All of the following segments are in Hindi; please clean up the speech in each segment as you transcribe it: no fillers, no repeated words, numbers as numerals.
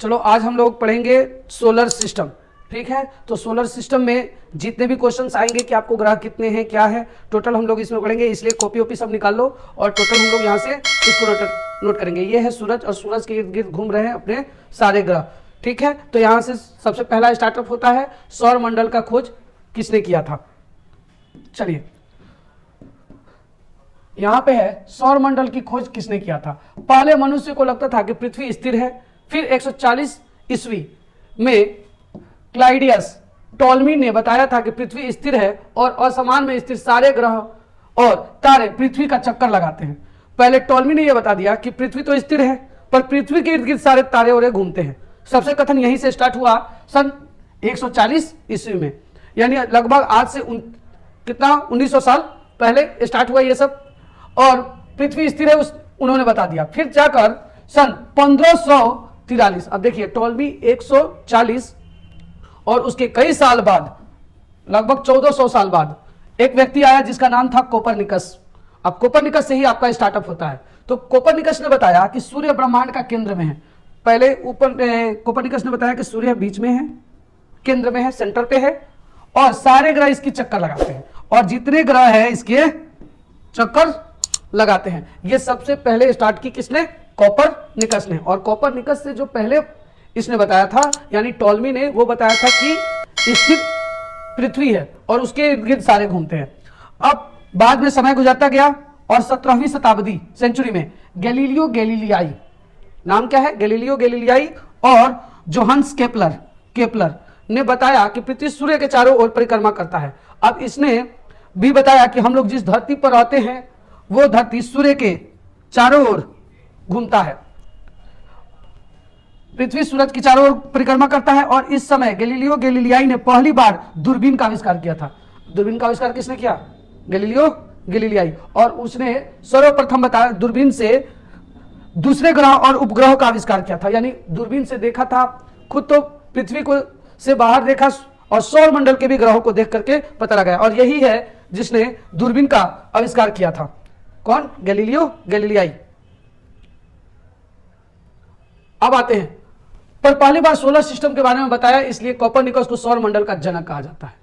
चलो आज हम लोग पढ़ेंगे सोलर सिस्टम। ठीक है, तो सोलर सिस्टम में जितने भी क्वेश्चंस आएंगे कि आपको ग्रह कितने हैं क्या है टोटल हम लोग इसमें पढ़ेंगे, इसलिए कॉपी ओपी सब निकाल लो और टोटल हम लोग यहाँ से इसको नोट करेंगे। ये है सूरज और सूरज के इर्द गिर्द घूम रहे हैं अपने सारे ग्रह। ठीक है, तो यहाँ से सबसे पहला स्टार्टअप होता है सौर मंडल का खोज किसने किया था। चलिए यहाँ पे है सौर मंडल की खोज किसने किया था। पहले मनुष्य को लगता था कि पृथ्वी स्थिर है, फिर 140 ईस्वी में क्लाइडियस टॉलमी ने बताया था कि पृथ्वी स्थिर है और असमान में स्थिर सारे ग्रह और तारे पृथ्वी का चक्कर लगाते हैं। पहले टॉलमी ने यह बता दिया कि पृथ्वी तो स्थिर है पर पृथ्वी के इर्द गिर्द सारे तारे और घूमते हैं। सबसे कथन यहीं से स्टार्ट हुआ सन 140 ईस्वी में, यानी लगभग आज से कितना 1900 साल पहले स्टार्ट हुआ ये सब, और पृथ्वी स्थिर है उन्होंने बता दिया। फिर जाकर सन 1543, अब देखिए टॉलमी 140 और उसके कई साल बाद लगभग 1400 साल बाद एक व्यक्ति आया जिसका नाम था कोपरनिकस। अब कोपरनिकस से ही आपका स्टार्टअप होता है। तो कोपरनिकस ने बताया कि सूर्य ब्रह्मांड का केंद्र में है। पहले ऊपर कोपरनिकस ने बताया कि सूर्य बीच में है, केंद्र में है, सेंटर पे है और सारे ग्रह इसकी चक्कर लगाते हैं और जितने ग्रह है इसके चक्कर लगाते हैं। ये सबसे पहले स्टार्ट की किसने? कोपरनिकस ने। और कोपरनिकस से जो पहले इसने बताया था यानी टॉलमी ने, वो बताया था कि स्थिर पृथ्वी है और उसके इर्द गिर्द सारे घूमते हैं। अब बाद में समय गुजरता गया और 17वीं शताब्दी सेंचुरी में गैलीलियो गैलीलियाई, नाम क्या है? गैलीलियो गैलीलियाई और जोहान्स केपलर ने बताया कि पृथ्वी सूर्य के चारों ओर परिक्रमा करता है। अब इसने भी बताया कि हम लोग जिस धरती पर रहते हैं वो धरती सूर्य के चारों ओर घूमता है। पृथ्वी सूरज की चारों ओर परिक्रमा करता है और इस समय गैलीलियो गैलीलियाई ने पहली बार दूरबीन का आविष्कार किया था। दूरबीन का आविष्कार किसने किया? गैलीलियो गैलीलियाई। और उसने सर्वप्रथम बताया दूरबीन से दूसरे ग्रह और उपग्रहों का आविष्कार किया था। यानी दूरबीन से देखा था, खुद तो पृथ्वी को से बाहर देखा और सौर मंडल के भी ग्रहों को देख करके पता लगाया। और यही है जिसने दूरबीन का आविष्कार किया था। कौन? गैलीलियो गैलीलियाई। अब आते हैं, पर पहली बार सोलर सिस्टम के बारे में बताया, इसलिए कोपरनिकस को सौर मंडल का जनक कहा जाता है।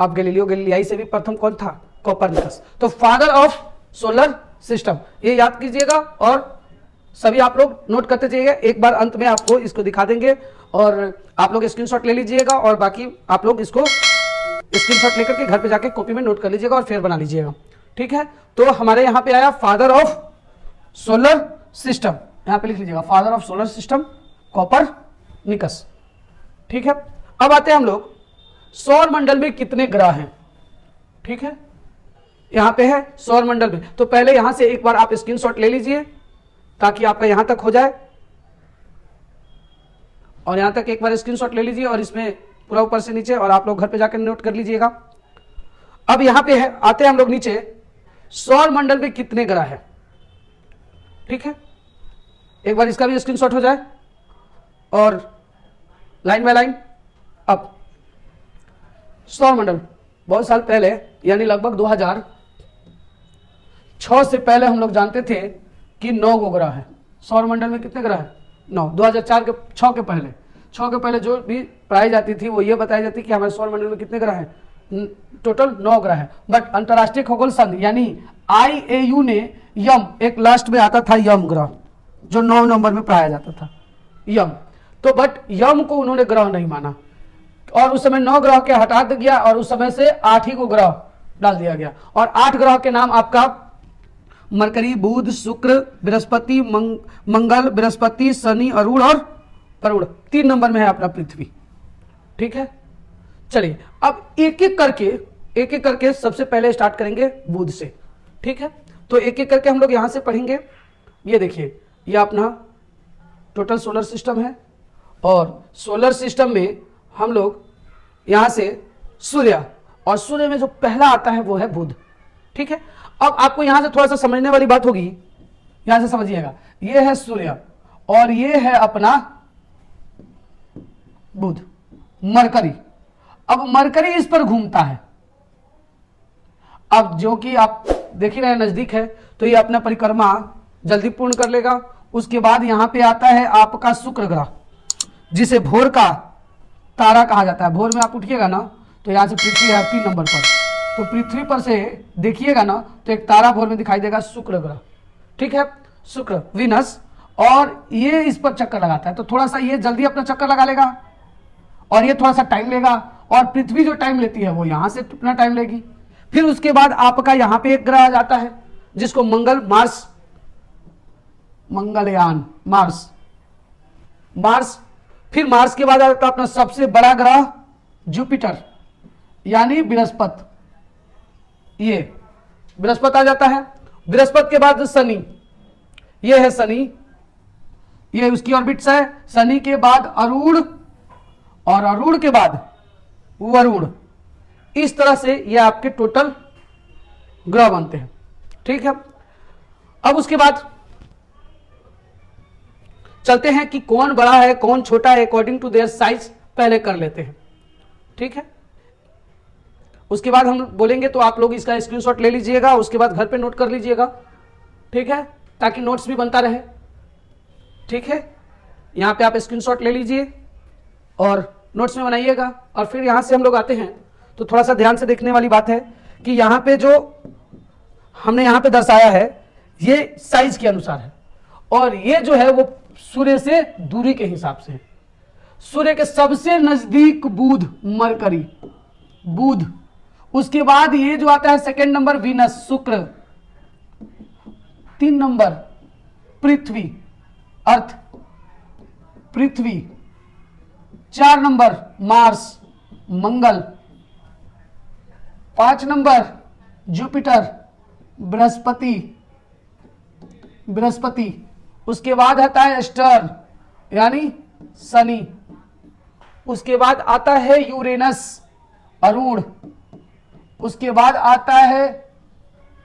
अब गैलीलियो गैलीलियाई से भी प्रथम कौन था? कोपरनिकस। तो फादर ऑफ सोलर सिस्टम, ये याद कीजिएगा और सभी आप लोग नोट करते जाइएगा। एक बार अंत में आपको इसको दिखा देंगे और आप लोग स्क्रीनशॉट ले लीजिएगा और बाकी आप लोग इसको स्क्रीनशॉट लेकर के घर पे जाके कॉपी में नोट कर लीजिएगा और फिर बना लीजिएगा। ठीक है, तो हमारे यहाँ पे आया फादर ऑफ सोलर सिस्टम, यहाँ पे लिख लीजिएगा father of solar system Copernicus. ठीक है, अब आते हैं हम लोग सौर मंडल में कितने ग्रह हैं। ठीक है, यहाँ पे है सौर मंडल में, तो पहले यहाँ से एक बार आप स्क्रीनशॉट ले लीजिए ताकि आपका यहां तक हो जाए और यहां तक एक बार स्क्रीनशॉट ले लीजिए और इसमें पूरा ऊपर से नीचे और आप लोग घर पे जाकर नोट कर लीजिएगा। अब यहां पे है, आते हैं हम लोग नीचे, सौर मंडल में कितने ग्रह हैं। ठीक है, एक बार इसका भी स्क्रीनशॉट हो जाए और लाइन बाय लाइन। अब सौर मंडल बहुत साल पहले यानी लगभग 2006 से पहले हम लोग जानते थे कि 9 गो ग्रह है। सौर मंडल में कितने ग्रह हैं? 9। 2004 के 6 के पहले जो भी पढ़ाई जाती थी वो ये बताई जाती कि हमारे सौर मंडल में कितने ग्रह हैं? टोटल 9 ग्रह है। बट अंतर्राष्ट्रीय खगोल संघ यानी IAU ने यम, एक लास्ट में आता था यम ग्रह जो 9 नंबर में पढ़ाया जाता था यम, तो बट यम को उन्होंने ग्रह नहीं माना और उस समय 9 ग्रह के हटा दिया गया और उस समय से 8 ही को ग्रह डाल दिया गया। और 8 ग्रह के नाम आपका मरकरी, बुध, शुक्र, बृहस्पति, मंगल, बृहस्पति, शनि, अरुण और वरुण। 3 नंबर में है अपना पृथ्वी। ठीक है, चलिए अब एक एक करके सबसे पहले स्टार्ट करेंगे बुध से। ठीक है, तो एक एक करके हम लोग यहां से पढ़ेंगे। ये देखिए, ये अपना टोटल सोलर सिस्टम है और सोलर सिस्टम में हम लोग यहां से सूर्य, और सूर्य में जो पहला आता है वो है बुध। ठीक है, अब आपको यहां से थोड़ा सा समझने वाली बात होगी, यहां से समझिएगा। ये है सूर्य और ये है अपना बुध, मरकरी। अब मरकरी इस पर घूमता है। अब जो कि आप देख ही रहे नजदीक है, तो ये अपना परिक्रमा जल्दी पूर्ण कर लेगा। उसके बाद यहां पे आता है आपका शुक्र ग्रह। जिसे भोर का तारा कहा जाता है। भोर में आप उठिएगा ना तो यहाँ से पृथ्वी है 3 नंबर पर, तो पृथ्वी पर से देखिएगा ना तो एक तारा भोर में दिखाई देगा, शुक्र ग्रह, ठीक है, शुक्र वीनस, और ये इस पर चक्कर लगाता है। तो थोड़ा सा ये जल्दी अपना चक्कर लगा लेगा और ये थोड़ा सा टाइम लेगा, और पृथ्वी जो टाइम लेती है वो यहाँ से अपना टाइम लेगी। फिर उसके बाद आपका यहाँ पे एक ग्रह आ जाता है जिसको मंगलयान मार्स। फिर मार्स के बाद आता है अपना सबसे बड़ा ग्रह जुपिटर यानी बृहस्पति, ये बृहस्पति आ जाता है। बृहस्पति के बाद शनि, ये है शनि, ये उसकी ऑर्बिट्स है। शनि के बाद अरुण, और अरुण के बाद वरुण। इस तरह से ये आपके टोटल ग्रह बनते हैं, ठीक है। अब उसके बाद चलते हैं कि कौन बड़ा है कौन छोटा है, अकॉर्डिंग टू देयर साइज पहले कर लेते हैं, ठीक है। उसके बाद हम बोलेंगे तो आप लोग इसका स्क्रीनशॉट ले लीजिएगा, उसके बाद घर पे नोट कर लीजिएगा, ठीक है, ताकि नोट्स भी बनता रहे, ठीक है। यहाँ पे आप स्क्रीनशॉट ले लीजिए और नोट्स में बनाइएगा। और फिर यहाँ से हम लोग आते हैं तो थोड़ा सा ध्यान से देखने वाली बात है कि यहाँ पे जो हमने यहाँ पे दर्शाया है ये साइज के अनुसार है, और ये जो है वो सूर्य से दूरी के हिसाब से है। सूर्य के सबसे नजदीक बुध, मरकरी, बुध, उसके बाद ये जो आता है सेकंड नंबर वीनस, शुक्र, 3 नंबर पृथ्वी, अर्थ, पृथ्वी, 4 नंबर मार्स, मंगल, 5 नंबर जुपिटर, बृहस्पति, उसके बाद आता है स्टर्न यानी शनि, उसके बाद आता है यूरेनस, अरुण, उसके बाद आता है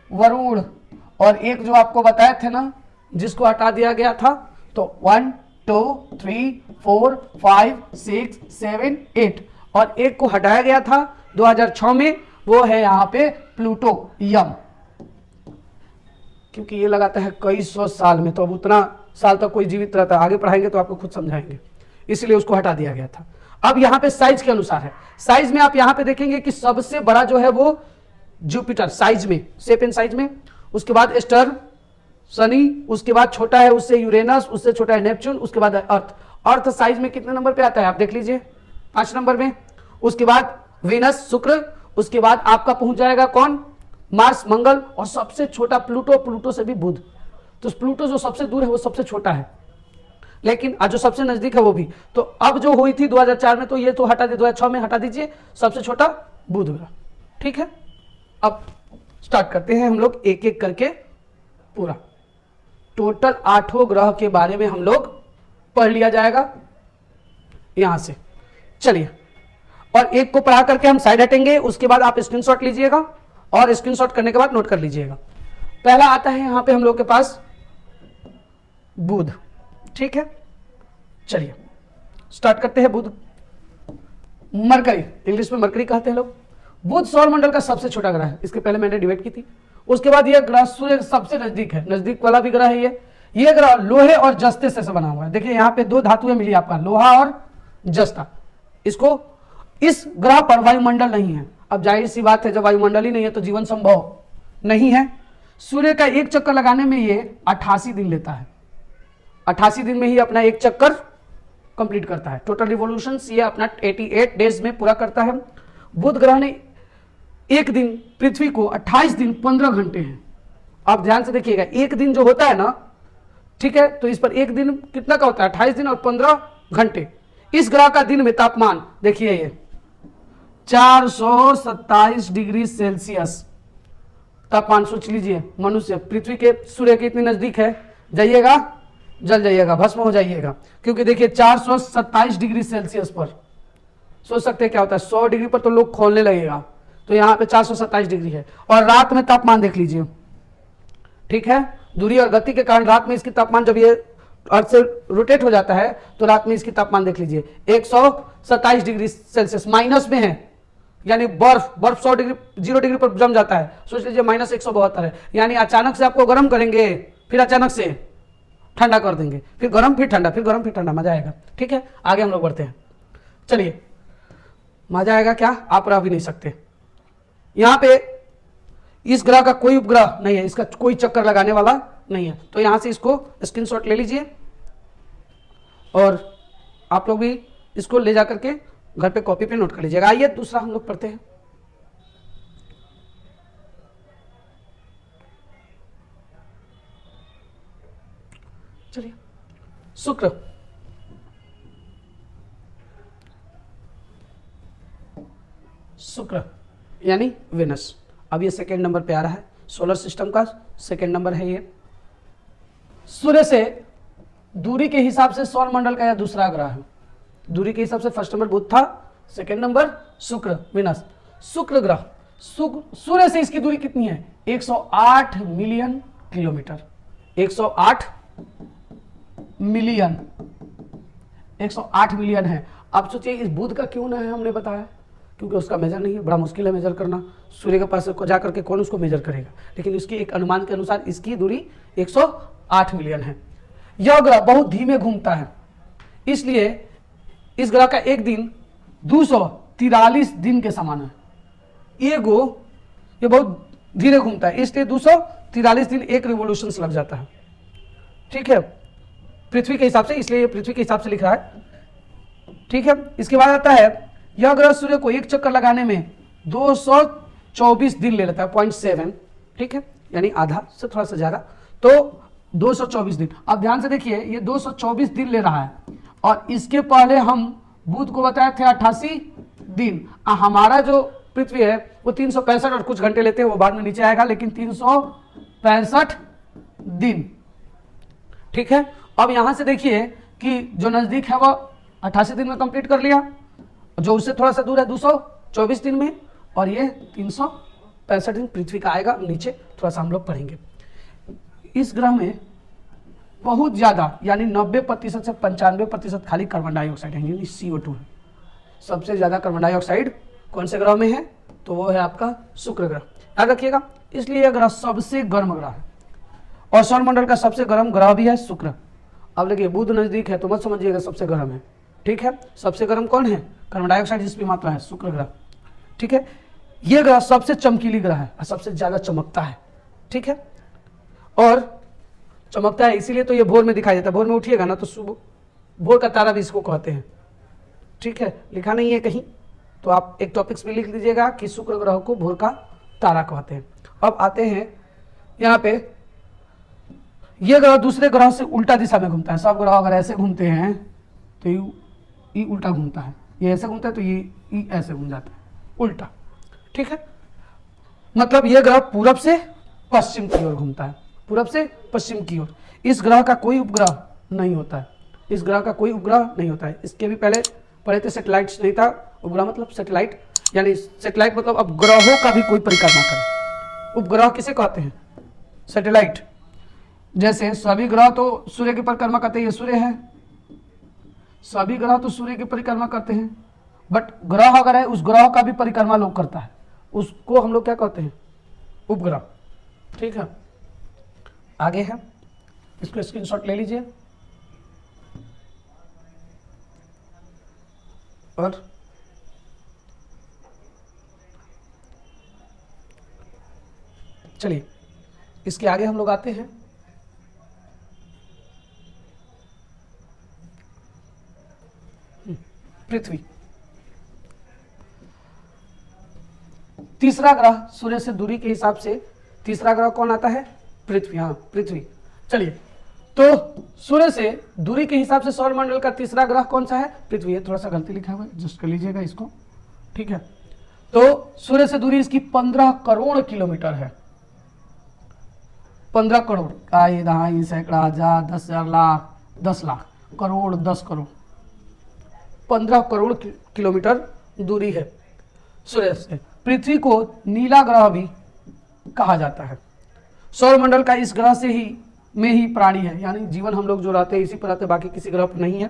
वरुण, और एक जो आपको बताए थे ना जिसको हटा दिया गया था, तो 1 2 3 4 5 6 7 8, और एक को हटाया गया था 2006 में, वो है यहाँ पे प्लूटो, यम, क्योंकि ये लगाता है कई सौ साल में, तो अब उतना साल तक कोई जीवित रहता है, आगे पढ़ाएंगे तो आपको खुद समझाएंगे, इसलिए उसको हटा दिया गया था। अब यहाँ पे साइज के अनुसार है। साइज में आप यहाँ पे देखेंगे कि सबसे बड़ा जो है वो जुपिटर साइज में, शेप एंड साइज में, उसके बाद स्टर्न शनि, उसके बाद छोटा है उससे यूरेनस, उससे छोटा है नेपच्यून, उसके बाद अर्थ। अर्थ साइज में कितने नंबर पे आता है आप देख लीजिए, 5 नंबर में। उसके बाद वीनस, शुक्र, उसके बाद आपका पहुंच जाएगा कौन, मार्स, मंगल, और सबसे छोटा प्लूटो, प्लूटो से भी बुध। तो प्लूटो जो सबसे दूर है वो सबसे छोटा है, लेकिन आज जो सबसे नजदीक है वो भी। तो अब जो हुई थी 2004 में, तो ये तो हटा दी, 2006 में हटा दीजिए, सबसे छोटा बुध ग्रह, ठीक है। अब स्टार्ट करते हैं हम लोग एक एक करके पूरा। टोटल 8 ग्रह के बारे में हम लोग पढ़ लिया जाएगा यहां से, चलिए। और एक को पढ़ा करके हम साइड हटेंगे, उसके बाद आप स्क्रीनशॉट लीजिएगा और स्क्रीनशॉट करने के बाद नोट कर लीजिएगा। पहला आता है यहां पे हम लोग के पास बुध, ठीक है, चलिए स्टार्ट करते हैं। बुध, मरकरी, इंग्लिश में मरकरी कहते हैं लोग। बुध सौर मंडल का सबसे छोटा ग्रह है, इसके पहले मैंने डिबेट की थी। उसके बाद यह ग्रह सूर्य सबसे नजदीक है, नजदीक वाला भी ग्रह है ये ग्रह लोहे और जस्ते से बना हुआ है। देखिए यहाँ पे 2 धातुएं मिली आपका, लोहा और जस्ता। इसको, इस ग्रह पर वायुमंडल नहीं है। अब जाहिर सी बात है, जब वायुमंडल ही नहीं है तो जीवन संभव नहीं है। सूर्य का एक चक्कर लगाने में ये 88 दिन लेता है, 88 दिन में ही अपना एक चक्कर कंप्लीट करता है। टोटल रिवॉल्यूशंस ये अपना 88 डेज में पूरा करता है। बुध ग्रह ने एक दिन पृथ्वी को 28 दिन 15 घंटे हैं। आप ध्यान से देखिएगा, एक दिन जो होता है ना, ठीक है, तो इस पर एक दिन कितना का होता है, 28 दिन और 15 घंटे। इस ग्रह का दिन में तापमान देखिए, ये 427 डिग्री सेल्सियस तापमान। सोच लीजिए, मनुष्य पृथ्वी के सूर्य के इतने नजदीक है, जाइएगा जल जाइएगा, भस्म हो जाइएगा, क्योंकि देखिए 427 डिग्री सेल्सियस पर। सोच सकते हैं क्या होता है, 100 डिग्री पर तो लोग खोलने लगेगा, तो यहाँ पे 427 डिग्री है। और रात में तापमान देख लीजिए, ठीक है, दूरी और गति के कारण रात में इसकी तापमान, जब ये अर्थ से रोटेट हो जाता है तो रात में इसकी तापमान देख लीजिए 127 डिग्री सेल्सियस, माइनस में है, यानी बर्फ 100 डिग्री 0 डिग्री पर जम जाता है। सोच लीजिए -172 है, यानी अचानक से आपको गर्म करेंगे, फिर अचानक से ठंडा कर देंगे, फिर गर्म फिर ठंडा, फिर गर्म फिर ठंडा, मजा आएगा। ठीक है, आगे हम लोग बढ़ते हैं। चलिए, मजा आएगा क्या, आप रह भी नहीं सकते। यहां पे इस ग्रह का कोई उपग्रह नहीं है, इसका कोई चक्कर लगाने वाला नहीं है, तो यहां से इसको स्क्रीनशॉट ले लीजिए और आप लोग भी इसको ले जाकर के घर पे कॉपी पे नोट कर लीजिएगा। आइए दूसरा हम लोग पढ़ते हैं। चलिए, शुक्र। शुक्र यानी वेनस, अब ये सेकेंड नंबर पे आ रहा है, सोलर सिस्टम का सेकेंड नंबर है ये। सूर्य से दूरी के हिसाब से सौर मंडल का यह दूसरा ग्रह है। दूरी के हिसाब से फर्स्ट नंबर बुध था, सेकेंड नंबर शुक्र वेनस। शुक्र ग्रह, सूर्य से इसकी दूरी कितनी है, 108 मिलियन किलोमीटर। 108 मिलियन, 108 मिलियन है। अब सोचिए इस बुध का क्यों ना है, हमने बताया क्योंकि उसका मेजर नहीं है, बड़ा मुश्किल है मेजर करना, सूर्य के पास जा करके कौन उसको मेजर करेगा, लेकिन इसकी एक अनुमान के अनुसार इसकी दूरी 108 मिलियन है। यह ग्रह बहुत धीमे घूमता है, इसलिए इस ग्रह का एक दिन 243 दिन के समान है। ये बहुत धीरे घूमता है, इसलिए 243 दिन एक रिवोल्यूशन लग जाता है। ठीक है, पृथ्वी के हिसाब से, इसलिए ये पृथ्वी के हिसाब से लिख रहा है। ठीक है, इसके बाद आता है यह ग्रह सूर्य को एक चक्कर लगाने में 224 दिन ले लेता है, 0.7। ठीक है, यानी आधा से थोड़ा सा ज्यादा, तो 224 दिन। अब ध्यान से देखिए, ये 224 दिन ले रहा है और इसके पहले हम बुध को बताए थे 88 दिन। हमारा जो पृथ्वी है वो 365 और कुछ घंटे लेते हैं, वो बाद में नीचे आएगा, लेकिन 365 दिन। ठीक है, अब यहां से देखिए कि जो नजदीक है वो 88 दिन में कंप्लीट कर लिया, जो उससे थोड़ा सा दूर है 224 दिन में, और ये 365 दिन पृथ्वी का आएगा। नीचे थोड़ा सा हम लोग पढ़ेंगे। इस ग्रह में बहुत ज्यादा यानी 90% से 95% खाली कार्बन डाइऑक्साइड है, यानी CO2 है। सबसे ज्यादा कार्बन डाइऑक्साइड कौन से ग्रह में है, तो वो है आपका शुक्र ग्रह। याद रखिएगा, इसलिए यह ग्रह सबसे गर्म ग्रह है और सौरमंडल का सबसे गर्म ग्रह भी है शुक्र। अब देखिए बुध नजदीक है तो मत समझिएगा सबसे गर्म है। ठीक है, सबसे गर्म कौन है, कार्बन डाइऑक्साइड जिसकी मात्रा है, शुक्र ग्रह। ठीक है, यह ग्रह सबसे चमकीली ग्रह है और सबसे ज्यादा चमकता है। ठीक है, और चमकता है इसीलिए तो ये भोर में दिखाई देता है। भोर में उठिएगा ना तो सुबह भोर का तारा भी इसको कहते हैं। ठीक है, लिखा नहीं है कहीं, तो आप एक टॉपिक्स में लिख लीजिएगा कि शुक्र ग्रह को भोर का तारा कहते हैं। अब आते हैं यहाँ पे, ये ग्रह दूसरे ग्रह से उल्टा दिशा में घूमता है। सब ग्रह अगर ऐसे घूमते हैं तो ये उल्टा घूमता है, ये ऐसे घूमता है तो ये ऐसे घूम जाता है, उल्टा। ठीक है, मतलब ये ग्रह पूरब से पश्चिम की ओर घूमता है, पूरब से पश्चिम की ओर। इस ग्रह का कोई उपग्रह नहीं होता है, इस ग्रह का कोई उपग्रह नहीं होता है। इसके भी पहले पढ़े थे सैटेलाइट्स नहीं था, उपग्रह मतलब सैटेलाइट, यानी सैटेलाइट मतलब अब ग्रहों का भी कोई परिक्रमा करे। उपग्रह किसे कहते हैं, सैटेलाइट। जैसे सभी ग्रह तो सूर्य की परिक्रमा करते हैं, ये सूर्य है, सभी ग्रह तो सूर्य की परिक्रमा करते हैं, बट ग्रह अगर है उस ग्रह का भी परिक्रमा लोग करता है, उसको हम लोग क्या कहते हैं, उपग्रह। ठीक है, आगे है, इसको स्क्रीनशॉट ले लीजिए और चलिए इसके आगे हम लोग आते हैं। पृथ्वी, तीसरा ग्रह सूर्य से दूरी के हिसाब से तीसरा ग्रह कौन आता है, पृथ्वी। हाँ, पृथ्वी। चलिए, तो सूर्य से दूरी के हिसाब से सौरमंडल का तीसरा ग्रह कौन सा है, पृथ्वी है। थोड़ा सा गलती लिखा हुआ है, एडजस्ट कर लीजिएगा इसको। ठीक है, तो सूर्य से दूरी इसकी 15 करोड़ किलोमीटर है। 15 करोड़, आई दहाई सैकड़ा हजार 10,000 लाख 10 लाख करोड़ 10 करोड़ 15 करोड़ किलोमीटर दूरी है सूर्य से। पृथ्वी को नीला ग्रह भी कहा जाता है। सौरमंडल का इस ग्रह से ही में ही प्राणी है, यानी जीवन हम लोग जो रहते हैं इसी पर रहते हैं, बाकी किसी ग्रह पर नहीं है।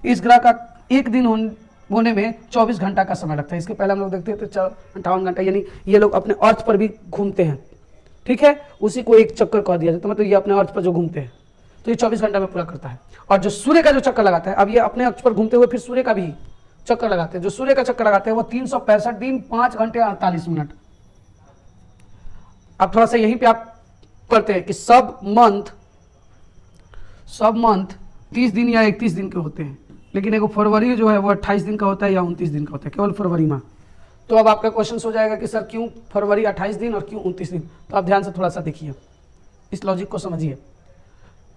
इस ग्रह का एक दिन होने में 24 घंटा का समय लगता है। इसके पहले हम लोग देखते थे 58 घंटा, यानी ये लोग अपने अर्थ पर भी घूमते हैं। ठीक है, उसी को एक चक्कर कह दिया जाता है, मतलब ये अपने अर्थ पर जो घूमते हैं। तो ये 24 घंटा में पूरा करता है। और जो सूर्य का जो चक्कर लगाता है, अब ये अपने अक्ष पर घूमते हुए फिर सूर्य का भी चक्कर लगाते हैं, जो सूर्य का चक्कर लगाते हैं वो 365 दिन 5 घंटे 48 मिनट। अब थोड़ा सा यहीं पे आप पढ़ते हैं कि सब मंथ 30 दिन या 31 दिन के होते हैं, लेकिन एक फरवरी जो है वो 28 दिन का होता है या 29 दिन का होता है, केवल फरवरी माह। तो अब आपका क्वेश्चन हो जाएगा कि सर क्यों फरवरी 28 दिन और क्यों 29 दिन। तो आप ध्यान से थोड़ा सा देखिए, इस लॉजिक को समझिए,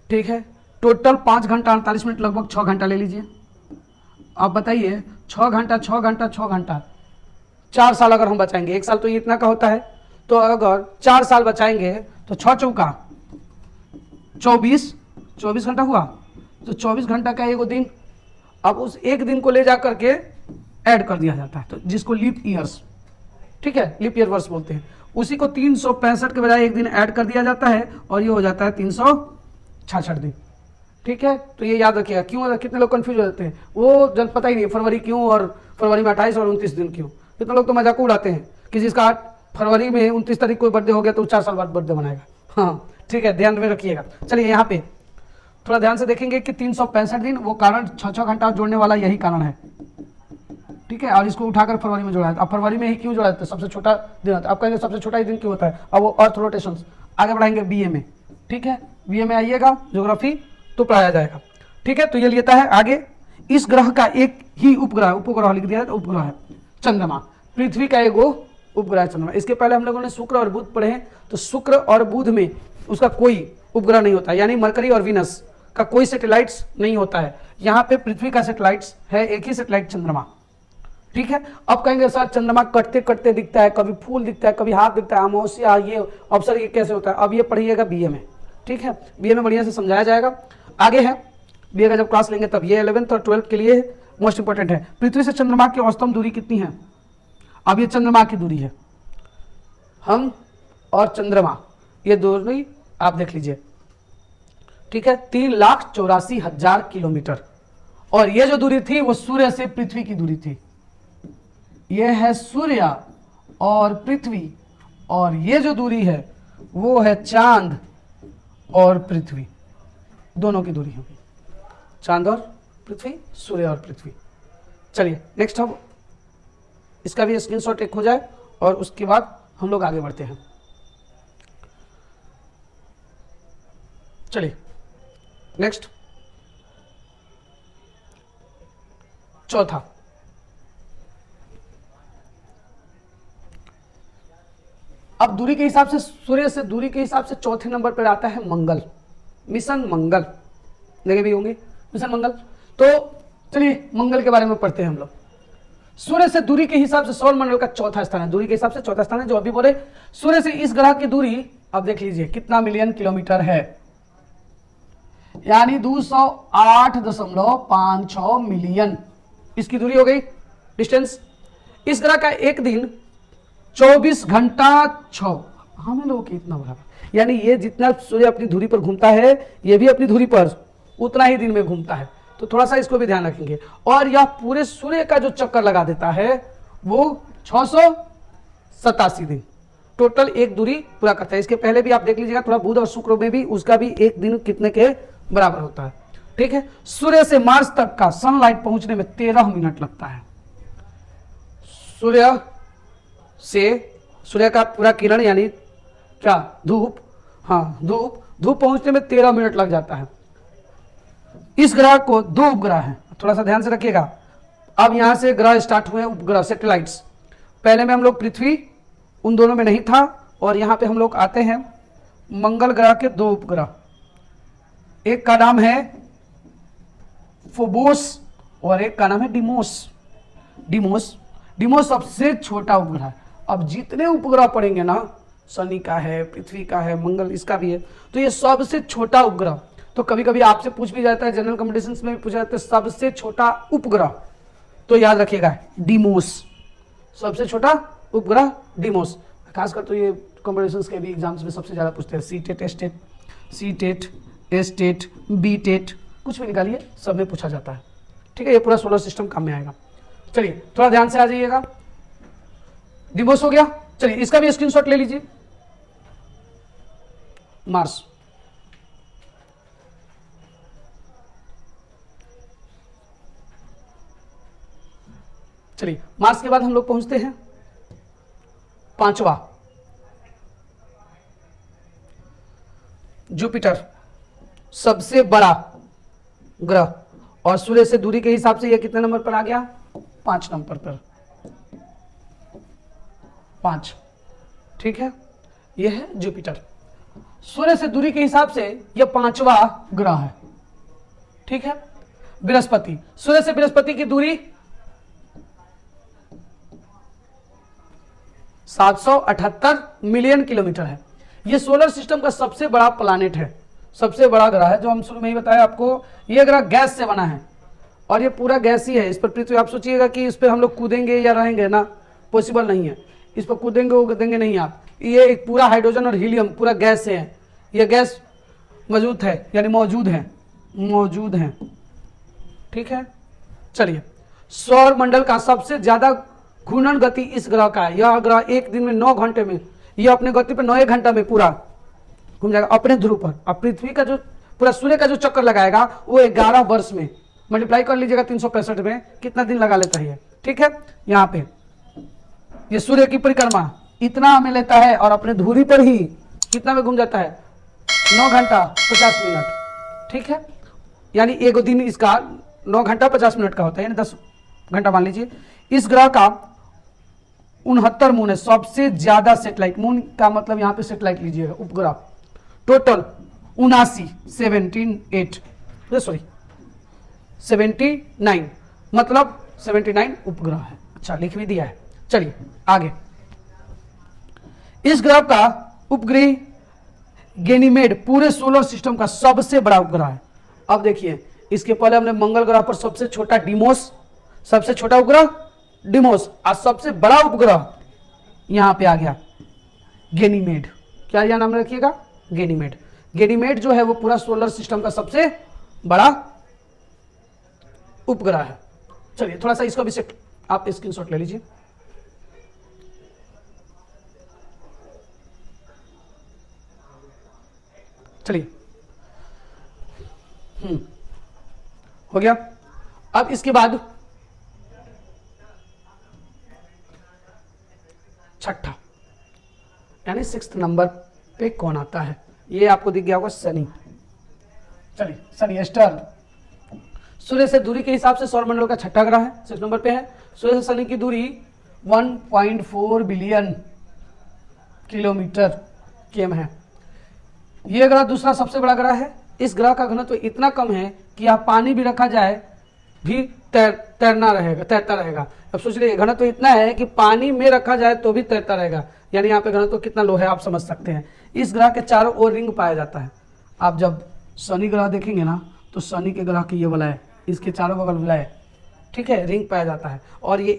ठीक है। टोटल 5 घंटा 48 मिनट, लगभग 6 घंटा ले लीजिए। आप बताइए 6 घंटा 6 घंटा 6 घंटा 4 साल अगर हम बचाएंगे, 1 साल तो ये इतना का होता है, तो अगर 4 साल बचाएंगे तो 6 चौका 24 घंटा हुआ, तो 24 घंटा का एक दिन। अब उस एक दिन को ले जा करके ऐड कर दिया जाता है, तो जिसको लीप ईयर्स, ठीक है, लीप ईयर वर्ष बोलते हैं, उसी को 365 के बजाय एक दिन ऐड कर दिया जाता है और ये हो जाता है 366 दिन, ठीक है। तो ये याद रखिएगा। क्यों कितने लोग कंफ्यूज हो जाते हैं, वो जब पता ही नहीं फरवरी क्यों और फरवरी में 28 और 29 दिन क्यों। कितने लोग तो मजाक उड़ाते हैं कि जिसका फरवरी में 29 तारीख को बर्थडे हो गया तो 4 साल बाद बर्थडे मनाएगा। हाँ ठीक है, ध्यान में रखिएगा। चलिए यहाँ पे थोड़ा ध्यान से देखेंगे कि 365 दिन, वो कारण 6 घंटा जोड़ने वाला यही कारण है, ठीक है। और इसको उठाकर फरवरी में जोड़ा है। अब फरवरी में ही क्यों जोड़ा है, सबसे छोटा दिन होता है। आप कहेंगे सबसे छोटा ही दिन क्यों होता है, अब वो अर्थ रोटेशन आगे बढ़ाएंगे बीए में, ठीक है। बीए में आइएगा, ज्योग्राफी तो पढ़ाया जाएगा, ठीक है। तो ये लेता है आगे, इस ग्रह का एक ही उपग्रह लिख दिया है, तो उपग्रह है चंद्रमा। पृथ्वी का एक उपग्रह है चंद्रमा। इसके पहले हम लोगों ने शुक्र और बुध पढ़े हैं, तो शुक्र और बुध में उसका कोई उपग्रह नहीं होता, यानी मरकरी और वीनस का कोई सैटेलाइट्स नहीं होता है। यहाँ पे पृथ्वी का सैटेलाइट्स है, एक ही सैटेलाइट चंद्रमा, ठीक है। अब कहेंगे सर चंद्रमा कटते कटते दिखता है, कभी फूल दिखता है, कभी हाथ दिखता है, अमावस्या, ये अवसर ये कैसे होता है। अब ये पढ़िएगा बीए में, ठीक है, बीए में बढ़िया से समझाया जाएगा। आगे है बीए का जब क्लास लेंगे तब, ये 11th और 12th के लिए मोस्ट इंपॉर्टेंट है। पृथ्वी से चंद्रमा की औसतन दूरी कितनी है। अब ये चंद्रमा की दूरी है, हम और चंद्रमा, ये दूरी आप देख लीजिए, ठीक है, 3,84,000 किलोमीटर। और ये जो दूरी थी वो सूर्य से पृथ्वी की दूरी थी। ये है सूर्य और पृथ्वी, और ये जो दूरी है वो है चांद और पृथ्वी, दोनों की दूरी होगी, चांद और पृथ्वी, सूर्य और पृथ्वी। चलिए नेक्स्ट, हम इसका भी स्क्रीनशॉट एक हो जाए और उसके बाद हम लोग आगे बढ़ते हैं। चलिए नेक्स्ट, चौथा, अब दूरी के हिसाब से, सूर्य से दूरी के हिसाब से चौथे नंबर पर आता है मंगल, मिशन मंगल, देखे भी होंगे मिशन मंगल। तो चलिए मंगल के बारे में पढ़ते हैं हम लोग। सूर्य से दूरी के हिसाब से सौर मंडल का चौथा स्थान है, दूरी के हिसाब से चौथा स्थान है। जो अभी बोले, सूर्य से इस ग्रह की दूरी, अब देख लीजिए कितना मिलियन किलोमीटर है, यानी 208.56 मिलियन इसकी दूरी हो गई, डिस्टेंस। इस ग्रह का एक दिन 24 घंटा 6, हमें लोगों की इतना बराबर, यानी ये जितना सूर्य अपनी धुरी पर घूमता है, ये भी अपनी धुरी पर उतना ही दिन में घूमता है। तो थोड़ा सा इसको भी ध्यान रखेंगे। और यह पूरे सूर्य का जो चक्कर लगा देता है वो 687 दिन टोटल एक दूरी पूरा करता है। इसके पहले भी आप देख लीजिएगा, थोड़ा बुध और शुक्र में भी उसका भी एक दिन कितने के बराबर होता है, ठीक है। सूर्य से मार्स तक का सनलाइट पहुंचने में 13 मिनट लगता है। सूर्य से, सूर्य का पूरा किरण यानी क्या, धूप, हाँ धूप पहुंचने में 13 मिनट लग जाता है। इस ग्रह को 2 उपग्रह हैं, थोड़ा सा ध्यान से रखिएगा। अब यहां से ग्रह स्टार्ट हुए, उपग्रह सैटेलाइट्स। पहले में हम लोग पृथ्वी, उन दोनों में नहीं था, और यहां पे हम लोग आते हैं मंगल ग्रह के 2 उपग्रह। एक का नाम है फोबोस और एक का नाम है डिमोस सबसे छोटा उपग्रह है। अब जितने उपग्रह पड़ेंगे ना, शनि का है, पृथ्वी का है, मंगल इसका भी है, तो ये सबसे छोटा उपग्रह। तो कभी कभी आपसे पूछ भी जाता है, जनरल कॉम्पिटिशन्स में भी पूछा जाता है सबसे छोटा उपग्रह, तो याद रखिएगा डिमोस, सबसे छोटा उपग्रह डिमोस। खासकर तो ये कॉम्पिटिशन्स के भी एग्जाम्स में सबसे ज़्यादा पूछते हैं, सी-टेट, एस-टेट, बी-टेट, कुछ भी निकालिए, सब में पूछा जाता है, ठीक है। ये पूरा सोलर सिस्टम काम में आएगा। चलिए थोड़ा ध्यान से आ जाइएगा, डिमोस हो गया। चलिए इसका भी स्क्रीनशॉट ले लीजिए। मार्स, चलिए मार्स के बाद हम लोग पहुंचते हैं पांचवा, जुपिटर, सबसे बड़ा ग्रह, और सूर्य से दूरी के हिसाब से यह कितने नंबर पर आ गया? 5 नंबर पर, 5। ठीक है, यह है जुपिटर। सूर्य से दूरी के हिसाब से यह 5वां ग्रह है। ठीक है, बृहस्पति, सूर्य से बृहस्पति की दूरी 778 मिलियन किलोमीटर है। यह सोलर सिस्टम का सबसे बड़ा प्लैनेट है, सबसे बड़ा ग्रह है, जो हम शुरू में ही बताया आपको। यह ग्रह गैस से बना है और ये पूरा गैस ही है। इस पर पृथ्वी, आप सोचिएगा कि इस पर हम लोग कूदेंगे या रहेंगे ना, पॉसिबल नहीं है। इस पर कूदेंगे कूदेंगे नहीं आप। ये एक पूरा हाइड्रोजन और हीलियम पूरा गैस से है। ये गैस मौजूद है, यानी मौजूद है। ठीक है, चलिए सौर मंडल का सबसे ज्यादा घूर्णन गति इस ग्रह का है। यह ग्रह एक दिन में 9 घंटे में, यह अपने गति पर 9 घंटा में पूरा घूम जाएगा अपने ध्रुव पर। अब पृथ्वी का जो पूरा सूर्य का जो चक्कर लगाएगा वो 11 वर्ष में, मल्टीप्लाई कर लीजिएगा 365 में, कितना दिन लगा लेता है ये। ठीक है, यहाँ पे ये सूर्य की परिक्रमा इतना हमें लेता है और अपने धुरी पर ही कितना में घूम जाता है? 9 घंटा 50 मिनट। ठीक है, यानी एक दिन इसका 9 घंटा 50 मिनट का होता है, यानी 10 घंटा मान लीजिए। इस ग्रह का 69 मून है, सबसे ज्यादा सेटेलाइट। मून का मतलब यहाँ पे सेटेलाइट लीजिएगा, उपग्रह टोटल 79 मतलब 79 उपग्रह है। अच्छा, लिख भी दिया है। चलिए आगे, इस ग्रह का उपग्रह गैनीमेड पूरे सोलर सिस्टम का सबसे बड़ा उपग्रह है। अब देखिए, इसके पहले हमने मंगल ग्रह पर सबसे छोटा डिमोस, सबसे छोटा उपग्रह डिमोस, और सबसे बड़ा उपग्रह यहां पे आ गया गैनीमेड। क्या यह नाम रखिएगा? गैनीमेड। गैनीमेड जो है वो पूरा सोलर सिस्टम का सबसे बड़ा उपग्रह है। चलिए थोड़ा सा इसका भी सेट आप स्क्रीनशॉट ले लीजिए। चलिए हो गया। अब इसके बाद छठा यानी 6th नंबर पे कौन आता है? ये आपको दिख गया होगा, शनि। चलिए, शनि स्टार सूर्य से दूरी के हिसाब से सौरमंडल का छठा ग्रह है, 6 नंबर पे है। सूर्य से शनि की दूरी 1.4 बिलियन किलोमीटर केम है। यह ग्रह दूसरा सबसे बड़ा ग्रह है। इस ग्रह का घनत्व इतना कम है कि यहाँ पानी भी रखा जाए भी तैरता रहेगा। अब सोच लीजिए, घनत्व इतना है कि पानी में रखा जाए तो भी तैरता रहेगा, यानी यहाँ पे घनत्व कितना लो है आप समझ सकते हैं। इस ग्रह के चारों ओर रिंग पाया जाता है। आप जब शनि ग्रह देखेंगे ना, तो शनि के ग्रह की ये वलय, इसके चारों बगल वलय, ठीक है, रिंग पाया जाता है। और ये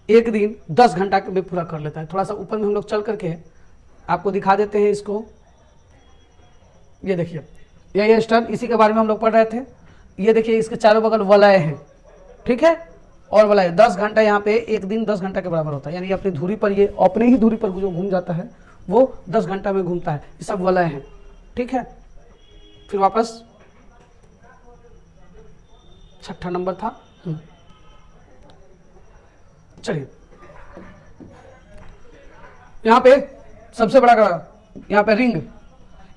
एक दिन 10 घंटा में पूरा कर लेता है। थोड़ा सा ऊपर में हम लोग चल करके आपको दिखा देते हैं इसको। ये देखिए, ये स्टार, इसी के बारे में हम लोग पढ़ रहे थे। ये देखिए, इसके चारों बगल वलय है, ठीक है, और वलय 10 घंटा, यहाँ पे एक दिन 10 घंटा के बराबर होता है, यानी अपनी धुरी पर, ये अपने ही धुरी पर जो घूम जाता है वो 10 घंटा में घूमता है। ये सब वलय है, ठीक है। फिर वापस छठा नंबर था। चलिए, यहाँ पे सबसे बड़ा ग्रह, यहाँ पे रिंग।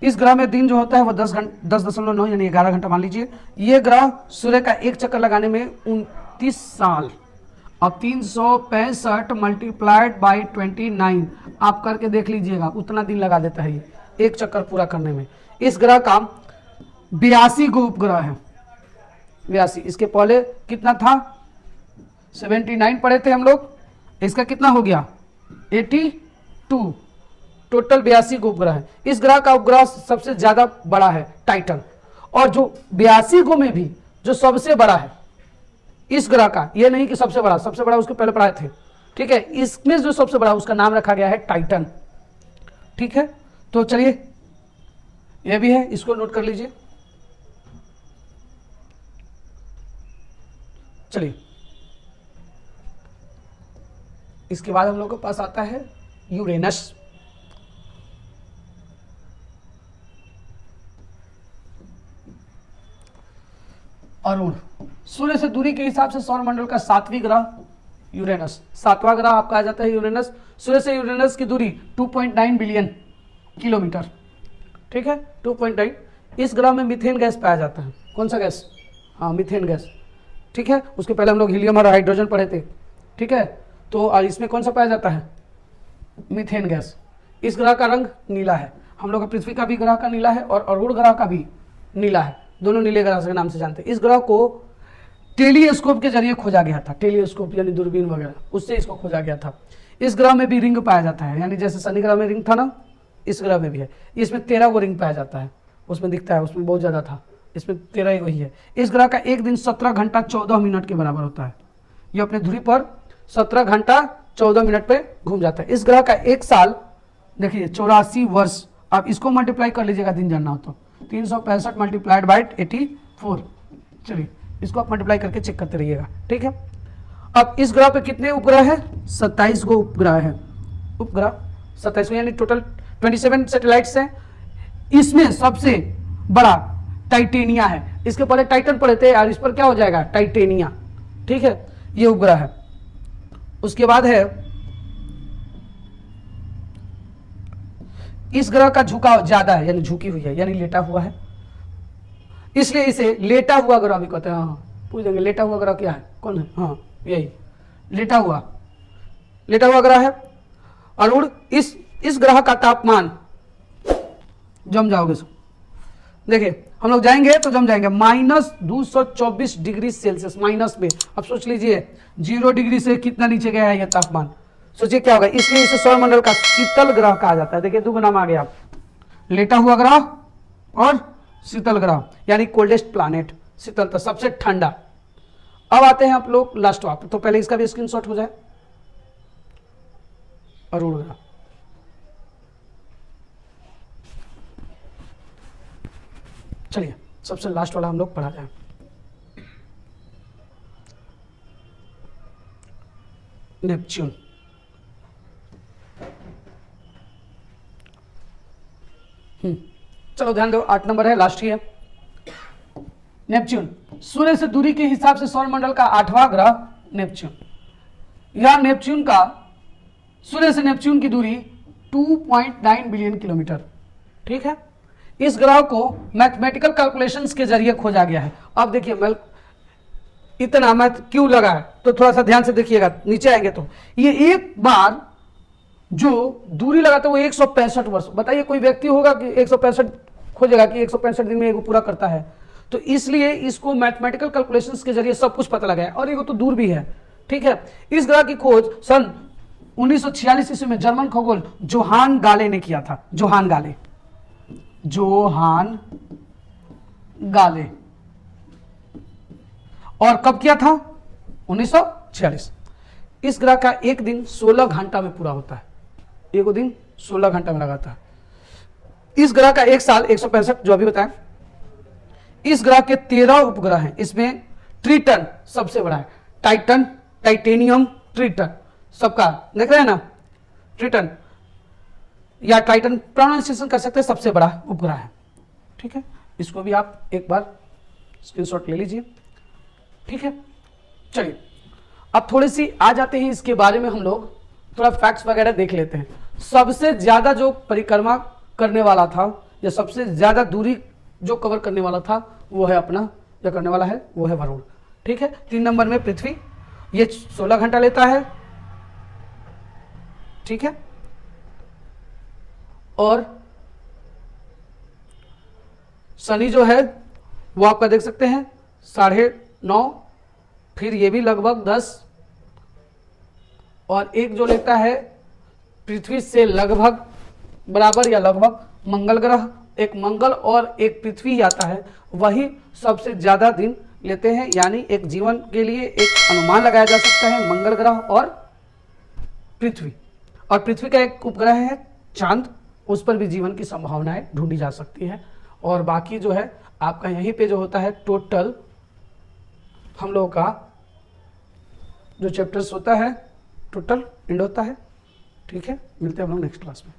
इस ग्रह में दिन जो होता है वो 10.9 यानी 11 घंटा मान लीजिए। ये ग्रह सूर्य का एक चक्कर लगाने में 29 साल और 365 मल्टीप्लाइड बाई 29 आप करके देख लीजिएगा, उतना दिन लगा देता है ये एक चक्कर पूरा करने में। इस ग्रह का 82 गो उपग्रह है, 82। इसके पहले कितना था? 79 पढ़े थे हम लोग, इसका कितना हो गया? 82। टोटल 82 गो उपग्रह है। इस ग्रह का उपग्रह सबसे ज्यादा बड़ा है, टाइटन। और जो 82 गो में भी जो सबसे बड़ा है इस ग्रह का, ये नहीं कि सबसे बड़ा, सबसे बड़ा उसके पहले पढ़ाए थे, ठीक है। इसमें जो सबसे बड़ा उसका नाम रखा गया है टाइटन, ठीक है। तो चलिए, ये भी है, इसको नोट कर लीजिए। चलिए, इसके बाद हम लोग के पास आता है यूरेनस। अरुण, सूर्य से दूरी के हिसाब से सौरमंडल का 7वां ग्रह यूरेनस, 7वां ग्रह आपका आ जाता है यूरेनस। सूर्य से यूरेनस की दूरी 2.9 बिलियन किलोमीटर, ठीक है, 2.9। इस ग्रह में मीथेन गैस पाया जाता है। कौन सा गैस? हाँ, मीथेन गैस, ठीक है। उसके पहले हम लोग हीलियम और हाइड्रोजन पढ़े थे, ठीक है। तो इसमें कौन सा पाया जाता है? Methane gas. इस ग्रह का रंग नीला है। हम लोग पृथ्वी का भी ग्रह का नीला है और अरुण ग्रह का भी नीला है, दोनों नीले ग्रह के नाम से जानते हैं। इस ग्रह को टेलीस्कोप के जरिए खोजा गया था, टेलीस्कोप यानी दूरबीन वगैरह, उससे इसको खोजा गया था। इस ग्रह में भी रिंग पाया जाता है, यानी जैसे शनि ग्रह में रिंग था ना, इस ग्रह में भी है। इसमें 13 वो रिंग पाया जाता है, उसमें दिखता है, उसमें बहुत ज़्यादा था, इसमें 13 ही वही है। इस ग्रह का एक दिन 17 घंटा 14 मिनट के बराबर होता है। ये अपने धुरी पर 17 घंटा 14 मिनट पे घूम जाता है। इस ग्रह का एक साल देखिए 84 वर्ष। आप इसको मल्टीप्लाई कर लीजिएगा, दिन जानना हो तो 365 मल्टीप्लाइड बाई 84। चलिए इसको आप मल्टीप्लाई करके चेक करते रहिएगा, ठीक है। अब इस ग्रह पे कितने उपग्रह है? 27 गो उपग्रह है। उपग्रह 27 यानी टोटल 27 सैटेलाइट्स हैं। इसमें सबसे बड़ा टाइटेनिया है। इसके पहले टाइटन पढ़े थे यार, इस पर क्या हो जाएगा? टाइटेनिया, ठीक है। ये उपग्रह है। उसके बाद है इस ग्रह का झुकाव ज्यादा है, यानी झुकी हुई है, यानी लेटा हुआ है, इसलिए इसे लेटा हुआ ग्रह भी कहते हैं। हाँ, पूछ देंगे लेटा हुआ ग्रह क्या है, कौन है? हाँ, यही लेटा हुआ ग्रह है। अरुण इस ग्रह का तापमान, जम जाओगे सब, देखिए हम लोग जाएंगे तो जम जाएंगे -224 डिग्री सेल्सियस, माइनस में। अब सोच लीजिए 0 डिग्री से कितना नीचे गया है यह तापमान, सोचिए क्या होगा। इसलिए इसे सौरमंडल का शीतल ग्रह कहा जाता है। देखिए दो नाम आ गया, लेटा हुआ ग्रह और शीतल ग्रह, यानी कोल्डेस्ट प्लैनेट, शीतल तो सबसे ठंडा। अब आते हैं आप लोग लास्ट वाप, तो पहले इसका भी स्क्रीनशॉट हो जाए। अरुण ग्रह, चलिए सबसे लास्ट वाला हम लोग पढ़ा जाए। नेपच्यून, चलो ध्यान दो, 8 नंबर है, लास्ट ही है। नेपच्यून सूर्य से दूरी के हिसाब से सौरमंडल का 8वां ग्रह नेपच्यून। यह नेपच्यून का सूर्य से नेपच्यून की दूरी 2.9 बिलियन किलोमीटर, ठीक है। इस ग्रह को मैथमेटिकल कैलकुलेशंस के जरिए खोजा गया है। अब देखिए मैं इतना मैथ क्यों लगा है, तो थोड़ा सा ध्यान से देखिएगा, नीचे आएंगे तो ये एक बार जो दूरी लगाता है वो 165 वर्ष। बताइए कोई व्यक्ति होगा कि 165 खोजेगा कि 165 दिन में एगो पूरा करता है? तो इसलिए इसको मैथमेटिकल कैलकुलेशंस के जरिए सब कुछ पता लगा है, और ये तो दूर भी है, ठीक है। इस ग्रह की खोज सन 1946 ईस्वी में जर्मन खगोल जोहान गाले ने किया था। जोहान गाले, और कब किया था? 1946। इस ग्रह का एक दिन 16 घंटा में पूरा होता है, एक दिन 16 घंटा में लगाता है। इस ग्रह का एक साल 165, जो अभी बताया। इस ग्रह के 13 उपग्रह हैं। इसमें ट्रिटन सबसे बड़ा है, टाइटन, टाइटेनियम, ट्रिटन, सबका देख रहे हैं ना, ट्रिटन या टाइटन प्रोनाउंसिएशन कर सकते हैं, सबसे बड़ा उपग्रह है, ठीक है। इसको भी आप एक बार स्क्रीनशॉट ले लीजिए, ठीक है। चलिए अब थोड़ी सी आ जाते हैं इसके बारे में, हम लोग थोड़ा फैक्ट्स वगैरह देख लेते हैं। सबसे ज्यादा जो परिक्रमा करने वाला था, या सबसे ज्यादा दूरी जो कवर करने वाला था, वो है अपना, जो करने वाला है वो है वरुण, ठीक है। 3 नंबर में पृथ्वी, ये 16 घंटा लेता है, ठीक है। और शनि जो है वो आपका देख सकते हैं 9.5, फिर ये भी लगभग 10, और एक जो लेता है पृथ्वी से लगभग बराबर या लगभग मंगल ग्रह, एक मंगल और एक पृथ्वी आता है, वही सबसे ज्यादा दिन लेते हैं। यानी एक जीवन के लिए एक अनुमान लगाया जा सकता है मंगल ग्रह और पृथ्वी। और पृथ्वी का एक उपग्रह है चांद, उस पर भी जीवन की संभावनाएं ढूंढी जा सकती है। और बाकी जो है आपका यहीं पे जो होता है टोटल हम लोगों का जो चैप्टर्स होता है टोटल एंड होता है, ठीक है। मिलते हैं हम लोग नेक्स्ट क्लास में।